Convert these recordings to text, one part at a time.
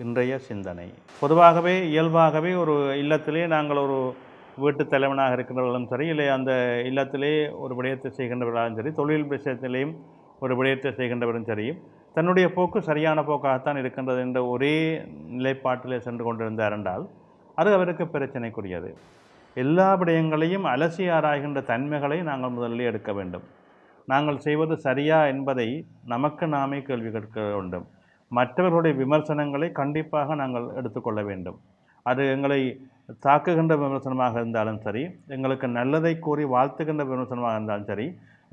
இன்றைய சிந்தனை. பொதுவாகவே இயல்பாகவே ஒரு இல்லத்திலே நாங்கள் ஒரு வீட்டு தலைவனாக இருக்கின்றவர்களும் சரி, இல்லை அந்த இல்லத்திலே ஒரு விடயத்தை செய்கின்றவர்களாலும் சரி, தொழில் விஷயத்திலேயும் ஒரு விடயத்தை செய்கின்றவரும் சரி, தன்னுடைய போக்கு சரியான போக்காகத்தான் இருக்கின்றது என்ற ஒரே நிலைப்பாட்டிலே சென்று கொண்டிருந்தார் என்றால் அது அவருக்கு பிரச்சனைக்குரியது. எல்லா விடயங்களையும் அலசி ஆராய்கின்ற தன்மைகளை நாங்கள் முதலில் எடுக்க வேண்டும். நாங்கள் செய்வது சரியா என்பதை நமக்கு நாமே கேள்வி கேட்க வேண்டும். மற்றவர்களுடைய விமர்சனங்களை கண்டிப்பாக நாங்கள் எடுத்துக்கொள்ள வேண்டும். அது எங்களை தாக்குகின்ற விமர்சனமாக இருந்தாலும் சரி, எங்களுக்கு நல்லதை கூறி வாழ்த்துகின்ற விமர்சனமாக இருந்தாலும் சரி,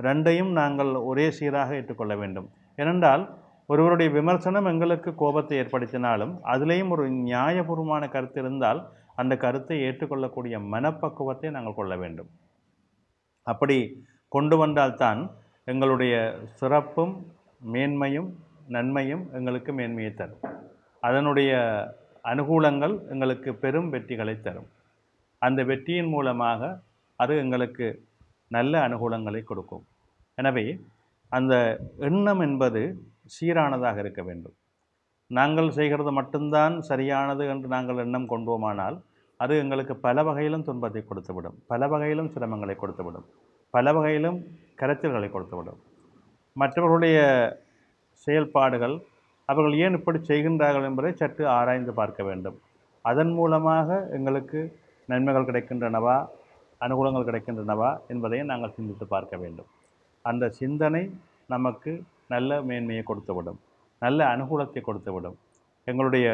ரெண்டையும் நாங்கள் ஒரே சீராக ஏற்றுக்கொள்ள வேண்டும். ஏனென்றால் ஒருவருடைய விமர்சனம் எங்களுக்கு கோபத்தை ஏற்படுத்தினாலும் அதிலேயும் ஒரு நியாயபூர்வமான கருத்து இருந்தால் அந்த கருத்தை ஏற்றுக்கொள்ளக்கூடிய மனப்பக்குவத்தை நாங்கள் கொள்ள வேண்டும். அப்படி கொண்டு வந்தால்தான் எங்களுடைய சிறப்பும் மேன்மையும் நன்மையும் எங்களுக்கு மேன்மையை தரும். அதனுடைய அனுகூலங்கள் எங்களுக்கு பெரும் வெற்றிகளை தரும். அந்த வெற்றியின் மூலமாக அது எங்களுக்கு நல்ல அனுகூலங்களை கொடுக்கும். எனவே அந்த எண்ணம் என்பது சீரானதாக இருக்க வேண்டும். நாங்கள் செய்கிறது மட்டும்தான் சரியானது என்று நாங்கள் எண்ணம் கொண்டோமானால் அது எங்களுக்கு பல வகையிலும் துன்பத்தை கொடுத்துவிடும், பல வகையிலும் சிரமங்களை கொடுத்துவிடும், பல வகையிலும் கரைச்சல்களை கொடுத்துவிடும். மற்றவர்களுடைய செயல்பாடுகள் அவர்கள் ஏன் இப்படி செய்கின்றார்கள் என்பதை சற்று ஆராய்ந்து பார்க்க வேண்டும். அதன் மூலமாக எங்களுக்கு நன்மைகள் கிடைக்கின்றனவா, அனுகூலங்கள் கிடைக்கின்றனவா என்பதையும் நாங்கள் சிந்தித்து பார்க்க வேண்டும். அந்த சிந்தனை நமக்கு நல்ல மேன்மையை கொடுத்துவிடும், நல்ல அனுகூலத்தை கொடுத்துவிடும். எங்களுடைய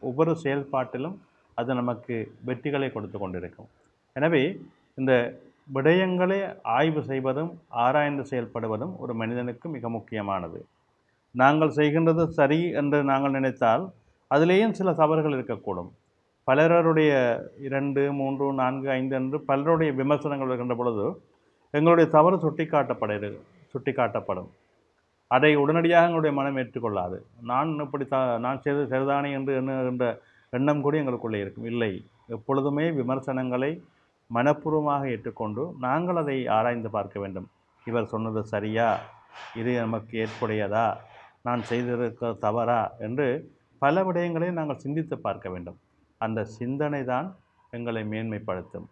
ஒவ்வொரு செயல்பாட்டிலும் அது நமக்கு வெற்றிகளை கொடுத்து கொண்டிருக்கும். எனவே இந்த விடயங்களை ஆய்வு செய்வதும் ஆராய்ந்து செயல்படுவதும் ஒரு மனிதனுக்கு மிக முக்கியமானது. நாங்கள் செய்கின்றது சரி என்று நாங்கள் நினைத்தால் அதிலேயும் சில தவறுகள் இருக்கக்கூடும். பலருடைய 2, 3, 4, 5 என்று பலருடைய விமர்சனங்கள் இருக்கின்ற பொழுது எங்களுடைய தவறு சுட்டிக்காட்டப்படும். அதை உடனடியாக எங்களுடைய மனம் ஏற்றுக்கொள்ளாது. நான் செய்தது சரிதானே என்று எண்ணுகின்ற எண்ணம் கூட எங்களுக்குள்ளே இருக்கும். இல்லை, எப்பொழுதுமே விமர்சனங்களை மனப்பூர்வமாக ஏற்றுக்கொண்டு நாங்கள் அதை ஆராய்ந்து பார்க்க வேண்டும். இவர் சொன்னது சரியா, இது நமக்கு ஏற்புடையதா, நான் செய்திருக்க தவறா என்று பல விடயங்களை நாங்கள் சிந்தித்து பார்க்க வேண்டும். அந்த சிந்தனை தான் எங்களை மேன்மைப்படுத்தும்,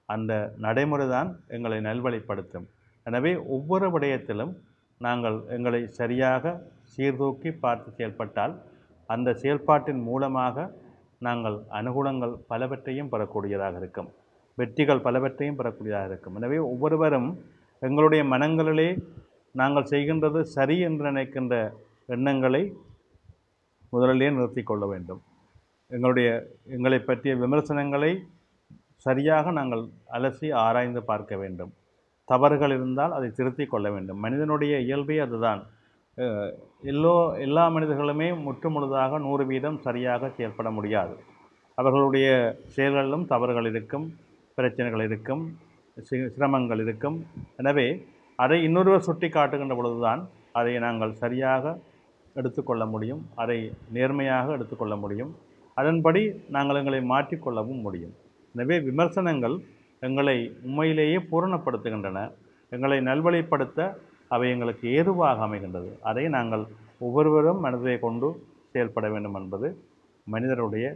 அந்த நடைமுறை தான் எங்களை நல்வழிப்படுத்தும். எனவே ஒவ்வொரு விடயத்திலும் நாங்கள் எங்களை சரியாக சீர்தூக்கி பார்த்து செயல்பட்டால் அந்த செயல்பாட்டின் மூலமாக நாங்கள் அனுகூலங்கள் பலவற்றையும் பெறக்கூடியதாக இருக்கும், வெற்றிகள் பலவற்றையும் பெறக்கூடியதாக இருக்கும். எனவே ஒவ்வொருவரும் எங்களுடைய மனங்களிலே நாங்கள் செய்கின்றது சரி என்று நினைக்கின்ற எண்ணங்களை முதலிலே நிறுத்தி கொள்ள வேண்டும். எங்களை பற்றிய விமர்சனங்களை சரியாக நாங்கள் அலசி ஆராய்ந்து பார்க்க வேண்டும். தவறுகள் இருந்தால் அதை திருத்தி கொள்ள வேண்டும். மனிதனுடைய இயல்பே அதுதான். எல்லா மனிதர்களுமே முற்றுமுழுதாக 100% சரியாக செயல்பட முடியாது. அவர்களுடைய செயல்களிலும் தவறுகள் இருக்கும், பிரச்சனைகள் இருக்கும், சிரமங்கள் இருக்கும். எனவே அதை இன்னொருவர் சுட்டி காட்டுகின்ற பொழுதுதான் அதை நாங்கள் சரியாக எடுத்துக்கொள்ள முடியும், அதை நேர்மையாக எடுத்துக்கொள்ள முடியும், அதன்படி நாங்கள் எங்களை மாற்றிக்கொள்ளவும் முடியும். எனவே விமர்சனங்கள் எங்களை உண்மையிலேயே பூரணப்படுத்துகின்றன, எங்களை நல்வழிப்படுத்த அவை எங்களுக்கு ஏதுவாக அமைகின்றது. அதை நாங்கள் ஒவ்வொருவரும் மனதை கொண்டு செயல்பட வேண்டும் என்பது மனிதருடைய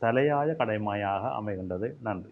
தலையாய கடமையாக அமைகின்றது. நன்றி.